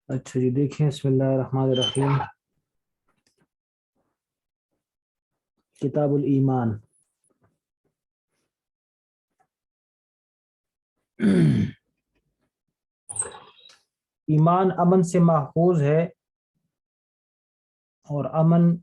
اچھا جی، دیکھیں بسم اللہ الرحمن الرحیم، کتاب الایمان۔ ایمان امن سے محفوظ ہے، اور امن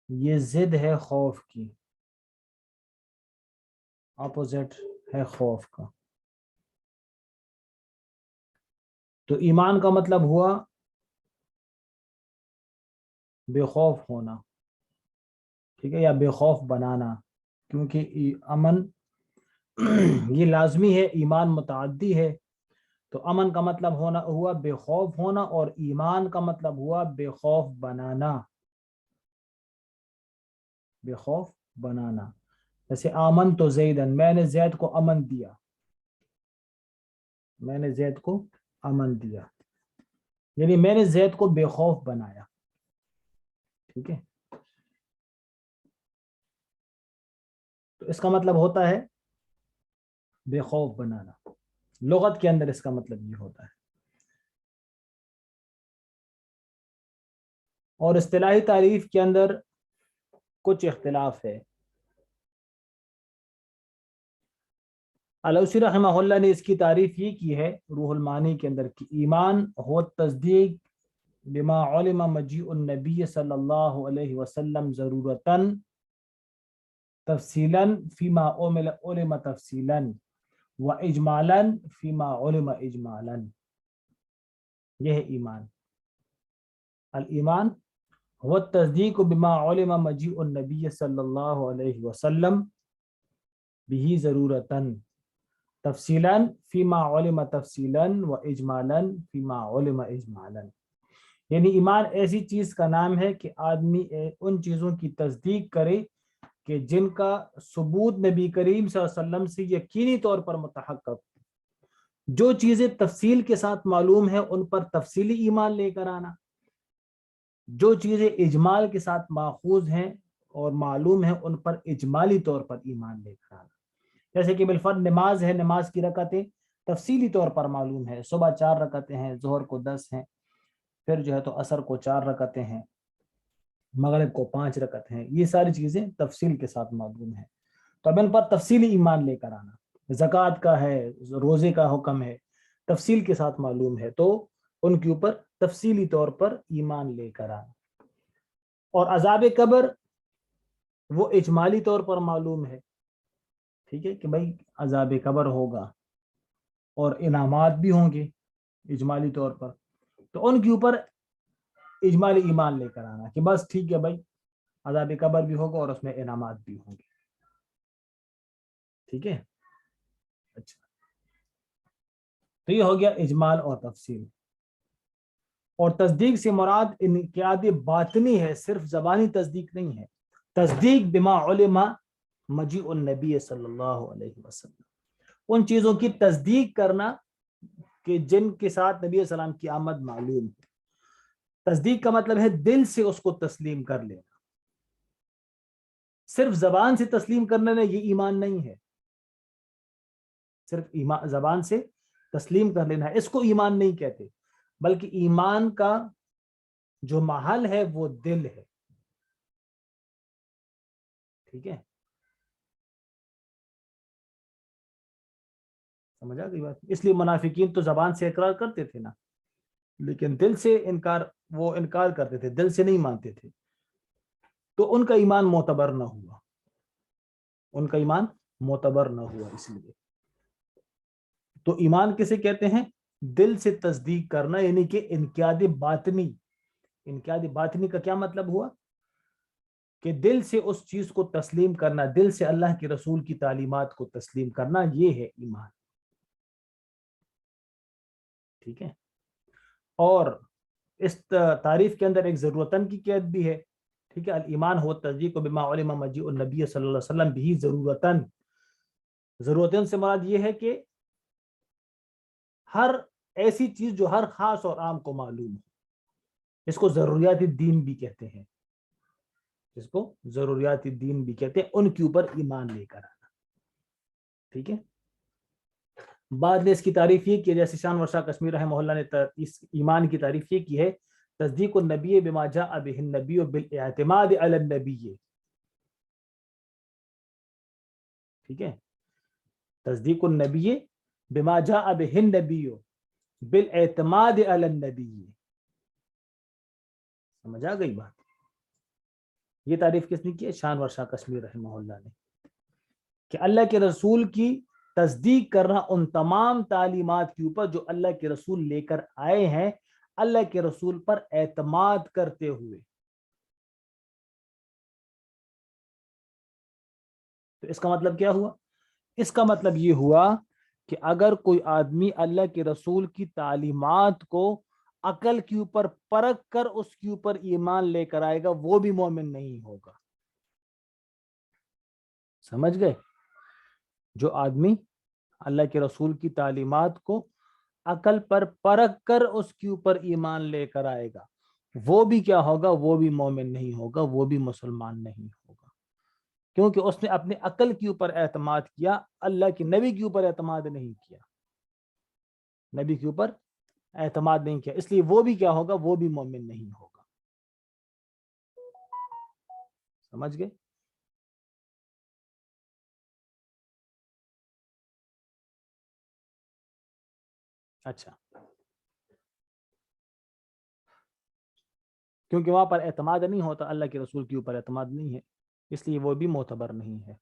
یہ ضد ہے خوف کی، اپوزٹ ہے خوف کا۔ تو ایمان کا مطلب ہوا بے خوف ہونا، ٹھیک ہے، یا بے خوف بنانا، کیونکہ امن یہ لازمی ہے، ایمان متعدی ہے۔ تو امن کا مطلب ہوا بے خوف ہونا، اور ایمان کا مطلب ہوا بے خوف بنانا، بے خوف بنانا۔ جیسے آمن تو زیدن، میں نے زید کو امن دیا، میں نے زید کو امن دیا، یعنی میں نے زید کو بے خوف بنایا، ٹھیک ہے۔ تو اس کا مطلب ہوتا ہے بے خوف بنانا، لغت کے اندر اس کا مطلب یہ ہوتا ہے۔ اور اصطلاحی تعریف کے اندر کچھ اختلاف ہے۔ علوسی رحمہ اللہ نے اس کی تعریف یہ کی ہے روح المعانی کے اندر کہ ایمان ہو تصدیق بما علم مجیء النبی صلی اللہ علیہ وسلم ضرورتاً تفصیلاً فیما علم تفصیلاً و اجمالاً فیما علم اجمالاً، یہ ہے ایمان۔ الایمان هو التصدیق بما علم مجیء النبی صلی اللہ علیہ وسلم به ضرورتاً تفصیلاً فیما علم تفصیلاً و اجمالاً فیما علم اجمالاً، یعنی ایمان ایسی چیز کا نام ہے کہ آدمی ان چیزوں کی تصدیق کرے کہ جن کا ثبوت نبی کریم صلی اللہ علیہ وسلم سے یقینی طور پر متحقق، جو چیزیں تفصیل کے ساتھ معلوم ہے ان پر تفصیلی ایمان لے کر آنا، جو چیزیں اجمال کے ساتھ ماخوذ ہیں اور معلوم ہیں ان پر اجمالی طور پر ایمان لے کر آنا۔ جیسے کہ بالفرض نماز ہے، نماز کی رکعتیں تفصیلی طور پر معلوم ہے، صبح 4 رکعتیں ہیں، ظہر کو 10 ہیں، پھر جو ہے تو عصر کو 4 رکعتیں ہیں، مغرب کو 5 رکعت ہیں، یہ ساری چیزیں تفصیل کے ساتھ معلوم ہیں، تو اب ان پر تفصیلی ایمان لے کر آنا۔ زکوٰۃ کا ہے، روزے کا حکم ہے، تفصیل کے ساتھ معلوم ہے، تو ان کے اوپر تفصیلی طور پر ایمان لے کر آنا۔ اور عذاب قبر وہ اجمالی طور پر معلوم ہے، ٹھیک ہے، کہ بھائی عذاب قبر ہوگا اور انعامات بھی ہوں گے اجمالی طور پر، تو ان کے اوپر اجمالی ایمان لے کر آنا کہ بس ٹھیک ہے بھائی عذاب قبر بھی ہوگا اور اس میں انعامات بھی ہوں گے، ٹھیک ہے۔ اچھا، تو یہ ہو گیا اجمال اور تفصیل۔ اور تصدیق سے مراد انقیاد باطنی ہے، صرف زبانی تصدیق نہیں ہے۔ تصدیق بما علم مجیء النبی صلی اللہ علیہ وسلم، ان چیزوں کی تصدیق کرنا کہ جن کے ساتھ نبی صلی اللہ علیہ وسلم کی آمد معلوم ہے۔ تصدیق کا مطلب ہے دل سے اس کو تسلیم کر لینا، صرف زبان سے تسلیم کرنے میں یہ ایمان نہیں ہے، صرف زبان سے تسلیم کر لینا ہے اس کو ایمان نہیں کہتے، بلکہ ایمان کا جو محل ہے وہ دل ہے، ٹھیک ہے، سمجھا گئی بات؟ اس لیے منافقین تو زبان سے اقرار کرتے تھے نا، لیکن دل سے وہ انکار کرتے تھے، دل سے نہیں مانتے تھے، تو ان کا ایمان معتبر نہ ہوا، ان کا ایمان معتبر نہ ہوا۔ اس لیے تو ایمان کسے کہتے ہیں؟ دل سے تصدیق کرنا، یعنی کہ انقیاد باطنی۔ انقیاد باطنی کا کیا مطلب ہوا؟ کہ دل سے اس چیز کو تسلیم کرنا، دل سے اللہ کے رسول کی تعلیمات کو تسلیم کرنا، یہ ہے ایمان، ٹھیک ہے۔ اور اس تعریف کے اندر ایک ضرورتاً کی قید بھی ہے، ٹھیک ہے۔ الایمان ہو تصدیق بما علم مجیء النبی صلی اللہ علیہ وسلم بھی ضرورتاً، ضرورتاً سے مراد یہ ہے کہ ہر ایسی چیز جو ہر خاص اور عام کو معلوم ہے، اس کو ضروریات الدین بھی کہتے ہیں، اس کو ضروریات الدین بھی کہتے ہیں، ان کے اوپر ایمان لے کر آنا، ٹھیک ہے۔ بعد نے اس کی تعریف یہ کی، جیسے شان ورشا کشمیر رحمہ اللہ نے اس ایمان کی تعریف یہ کی ہے، تصدیق النبی بما جاء به النبی بالاعتماد علی النبی، ٹھیک ہے، تصدیق النبی بما جاء به النبی بالاعتماد علی النبی، سمجھ آ گئی بات؟ یہ تعریف کس نے کی ہے؟ شان ورشا کشمیر رحمہ اللہ نے، کہ اللہ کے رسول کی تصدیق کرنا ان تمام تعلیمات کے اوپر جو اللہ کے رسول لے کر آئے ہیں، اللہ کے رسول پر اعتماد کرتے ہوئے۔ تو اس کا مطلب کیا ہوا؟ اس کا مطلب یہ ہوا کہ اگر کوئی آدمی اللہ کے رسول کی تعلیمات کو عقل کے اوپر پرکھ کر اس کے اوپر ایمان لے کر آئے گا، وہ بھی مومن نہیں ہوگا۔ سمجھ گئے؟ جو آدمی اللہ کے رسول کی تعلیمات کو عقل پر پرکھ کر اس کے اوپر ایمان لے کر آئے گا، وہ بھی کیا ہوگا؟ وہ بھی مومن نہیں ہوگا، وہ بھی مسلمان نہیں ہوگا، کیونکہ اس نے اپنے عقل کے اوپر اعتماد کیا، اللہ کے نبی کے اوپر اعتماد نہیں کیا، نبی کے اوپر اعتماد نہیں کیا، اس لیے وہ بھی کیا ہوگا؟ وہ بھی مومن نہیں ہوگا۔ سمجھ گئے؟ اچھا، کیونکہ وہاں پر اعتماد نہیں ہوتا، اللہ کے رسول کے اوپر اعتماد نہیں ہے، اس لیے وہ بھی معتبر نہیں ہے۔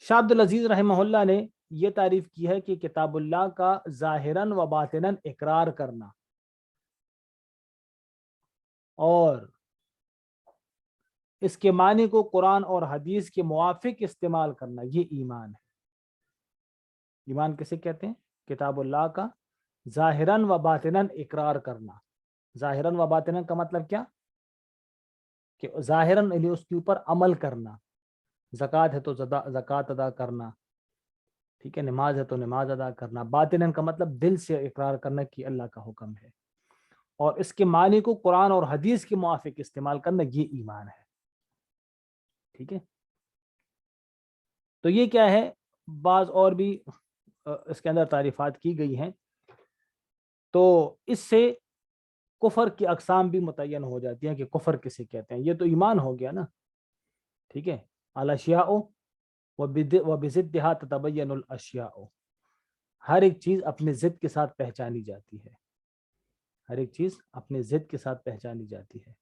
شاہ عبد العزیز رحمہ اللہ نے یہ تعریف کی ہے کہ کتاب اللہ کا ظاہراً و باطناً اقرار کرنا اور اس کے معنی کو قرآن اور حدیث کے موافق استعمال کرنا، یہ ایمان ہے۔ ایمان کسے کہتے ہیں؟ کتاب اللہ کا ظاہراً و باطناً اقرار کرنا۔ ظاہراً و باطناً کا مطلب کیا؟ کہ ظاہراً یعنی اس کے اوپر عمل کرنا، زکوٰۃ ہے تو زکوٰۃ ادا کرنا، ٹھیک ہے، نماز ہے تو نماز ادا کرنا۔ باطناً کا مطلب دل سے اقرار کرنا کہ اللہ کا حکم ہے، اور اس کے معنی کو قرآن اور حدیث کے موافق استعمال کرنا، یہ ایمان ہے، ٹھیک ہے۔ تو یہ کیا ہے؟ بعض اور بھی اس کے اندر تعریفات کی گئی ہیں، تو اس سے کفر کی اقسام بھی متعین ہو جاتی ہیں کہ کفر کسے کہتے ہیں۔ یہ تو ایمان ہو گیا نا، ٹھیک ہے، الاشیاء وبضدها تتبین الاشیاء، ہر ایک چیز اپنے ضد کے ساتھ پہچانی جاتی ہے، ہر ایک چیز اپنے ضد کے ساتھ پہچانی جاتی ہے۔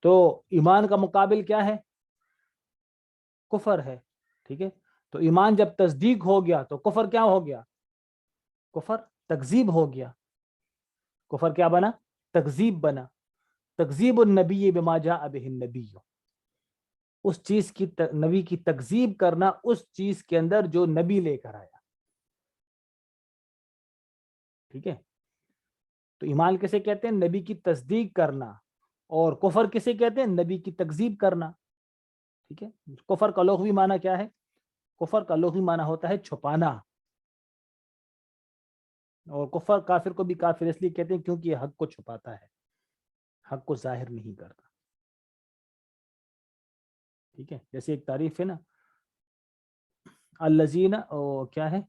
تو ایمان کا مقابل کیا ہے؟ کفر ہے، ٹھیک ہے۔ تو ایمان جب تصدیق ہو گیا تو کفر کیا ہو گیا؟ کفر تکذیب ہو گیا۔ کفر کیا بنا؟ تکذیب بنا۔ تکذیب النبی بما جاء به النبی، اس چیز کی نبی کی تکذیب کرنا اس چیز کے اندر جو نبی لے کر آیا، ٹھیک ہے۔ تو ایمان کسے کہتے ہیں؟ نبی کی تصدیق کرنا، اور کفر کسے کہتے ہیں؟ نبی کی تکذیب کرنا، ٹھیک ہے۔ کفر کا لغوی معنی کیا ہے؟ کفر کا لغوی معنی ہوتا ہے چھپانا، اور کفر کافر کو بھی کافر اس لیے کہتے ہیں کیونکہ یہ حق کو چھپاتا ہے، حق کو ظاہر نہیں کرتا، ٹھیک ہے۔ جیسے ایک تعریف ہے نا، الذین کیا ہے،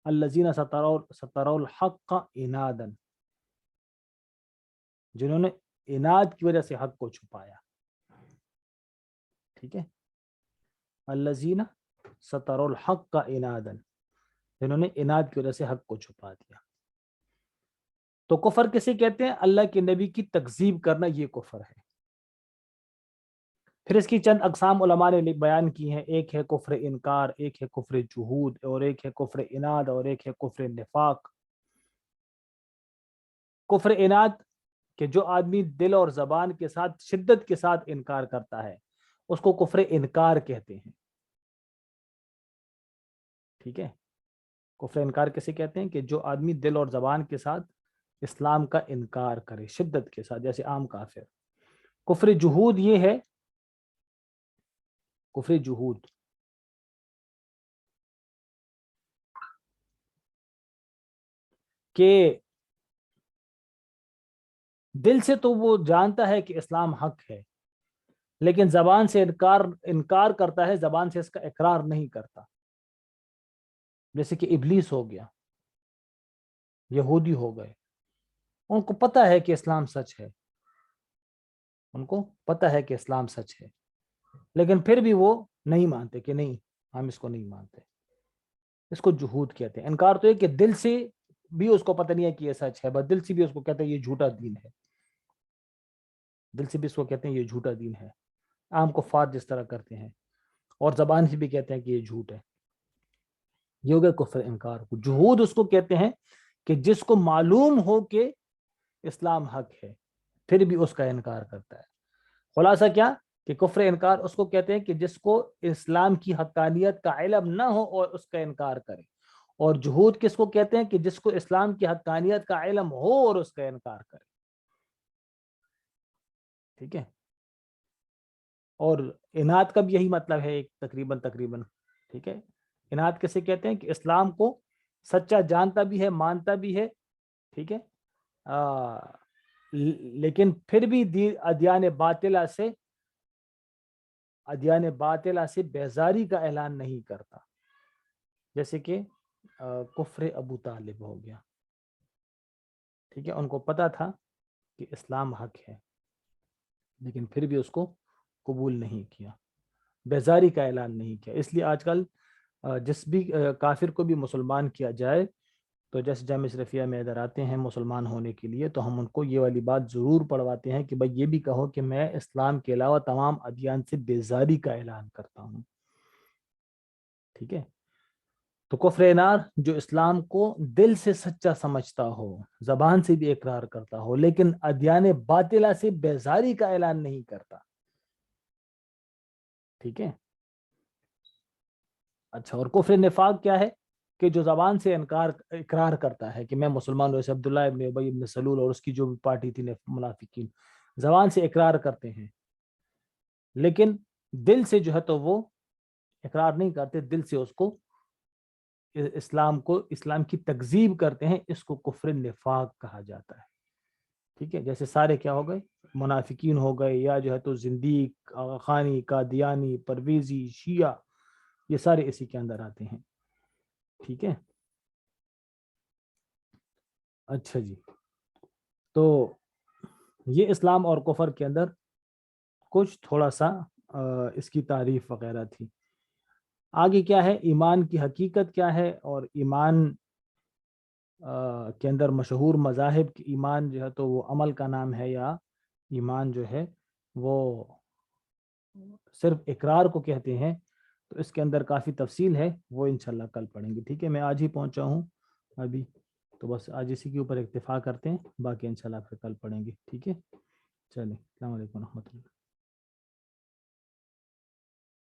الذین ستروا الحق عنادا، جنہوں نے عناد کی وجہ سے حق کو چھپایا، ٹھیک ہے۔ الذین ستروا الحق عنادا، جنہوں نے عناد کی وجہ سے حق کو چھپا دیا۔ تو کفر کسے کہتے ہیں؟ اللہ کے نبی کی تکذیب کرنا، یہ کفر ہے۔ پھر اس کی چند اقسام علماء نے بیان کی ہیں، ایک ہے کفر انکار، ایک ہے کفر جحود، اور ایک ہے کفر عناد، اور ایک ہے کفر نفاق۔ کفر عناد کہ جو آدمی دل اور زبان کے ساتھ شدت کے ساتھ انکار کرتا ہے، اس کو کفر انکار کہتے ہیں، ٹھیک ہے۔ کفر انکار کسے کہتے ہیں؟ کہ جو آدمی دل اور زبان کے ساتھ اسلام کا انکار کرے شدت کے ساتھ، جیسے عام کافر۔ کفر جحود یہ ہے، کفر جحود کہ دل سے تو وہ جانتا ہے کہ اسلام حق ہے، لیکن زبان سے انکار کرتا ہے, زبان سے اس کا اقرار نہیں کرتا. جیسے کہ ابلیس ہو گیا, یہودی ہو گئے, ان کو پتا ہے کہ اسلام سچ ہے, ان کو پتا ہے کہ اسلام سچ ہے, لیکن پھر بھی وہ نہیں مانتے کہ نہیں ہم اس کو نہیں مانتے. اس کو جہود کہتے ہیں. انکار تو ہے کہ دل سے بھی اس کو پتہ نہیں ہے کہ یہ سچ ہے, بس دل سے بھی اس کو کہتے ہیں یہ جھوٹا دین ہے, دل سے بھی اس کو کہتے ہیں یہ جھوٹا دین ہے. عام کفار جس طرح کرتے ہیں, اور زبان سے بھی کہتے ہیں کہ یہ جھوٹ ہے. یہ ہو گیا کفر انکار. جہود اس کو کہتے ہیں کہ جس کو معلوم ہو کہ اسلام حق ہے پھر بھی اس کا انکار کرتا ہے. خلاصہ کیا کہ کفر انکار اس کو کہتے ہیں کہ جس کو اسلام کی حقانیت کا علم نہ ہو اور اس کا انکار کرے, اور جہود کس کو کہتے ہیں کہ جس کو اسلام کی حقانیت کا علم ہو اور اس کا انکار کرے. ٹھیک ہے. اور اناد کا بھی یہی مطلب ہے تقریباً. ٹھیک ہے. اناد کیسے کہتے ہیں کہ اسلام کو سچا جانتا بھی ہے, مانتا بھی ہے, ٹھیک ہے, لیکن پھر بھی ادیان باطلہ سے بیزاری کا اعلان نہیں کرتا. جیسے کہ کفر ابو طالب ہو گیا. ٹھیک ہے. ان کو پتا تھا کہ اسلام حق ہے لیکن پھر بھی اس کو قبول نہیں کیا, بیزاری کا اعلان نہیں کیا. اس لیے آج کل جس بھی کافر کو بھی مسلمان کیا جائے تو جیسے جامعہ اشرفیہ میں ادھر آتے ہیں مسلمان ہونے کے لیے, تو ہم ان کو یہ والی بات ضرور پڑھواتے ہیں کہ بھائی یہ بھی کہو کہ میں اسلام کے علاوہ تمام ادیان سے بیزاری کا اعلان کرتا ہوں. ٹھیک ہے. تو کفر انکار جو اسلام کو دل سے سچا سمجھتا ہو, زبان سے بھی اقرار کرتا ہو, لیکن ادیان باطلہ سے بیزاری کا اعلان نہیں کرتا. ٹھیک ہے. اچھا, اور کفر نفاق کیا ہے کہ جو زبان سے اقرار کرتا ہے کہ میں مسلمان ہوں, جیسے عبداللہ ابن ابی ابن سلول اور اس کی جو بھی پارٹی تھی منافقین, زبان سے اقرار کرتے ہیں لیکن دل سے جو ہے تو وہ اقرار نہیں کرتے, دل سے اس کو اسلام کی تکذیب کرتے ہیں. اس کو کفر نفاق کہا جاتا ہے. ٹھیک ہے. جیسے سارے کیا ہو گئے, منافقین ہو گئے, یا جو ہے تو زندیق, آغاخانی, قادیانی, پرویزی, شیعہ, یہ سارے اسی کے اندر آتے ہیں. ٹھیک ہے. اچھا جی, تو یہ اسلام اور کفر کے اندر کچھ تھوڑا سا اس کی تعریف وغیرہ تھی. آگے کیا ہے, ایمان کی حقیقت کیا ہے, اور ایمان کے اندر مشہور مذاہب کی ایمان جو ہے تو وہ عمل کا نام ہے, یا ایمان جو ہے وہ صرف اقرار کو کہتے ہیں. تو اس کے اندر کافی تفصیل ہے, وہ انشاءاللہ کل پڑھیں گے. ٹھیک ہے. میں آج ہی پہنچا ہوں ابھی, تو بس آج اسی کے اوپر اکتفا کرتے ہیں, باقی انشاءاللہ پھر کل پڑھیں گے. ٹھیک ہے. چلیں, السلام علیکم و رحمۃ اللہ.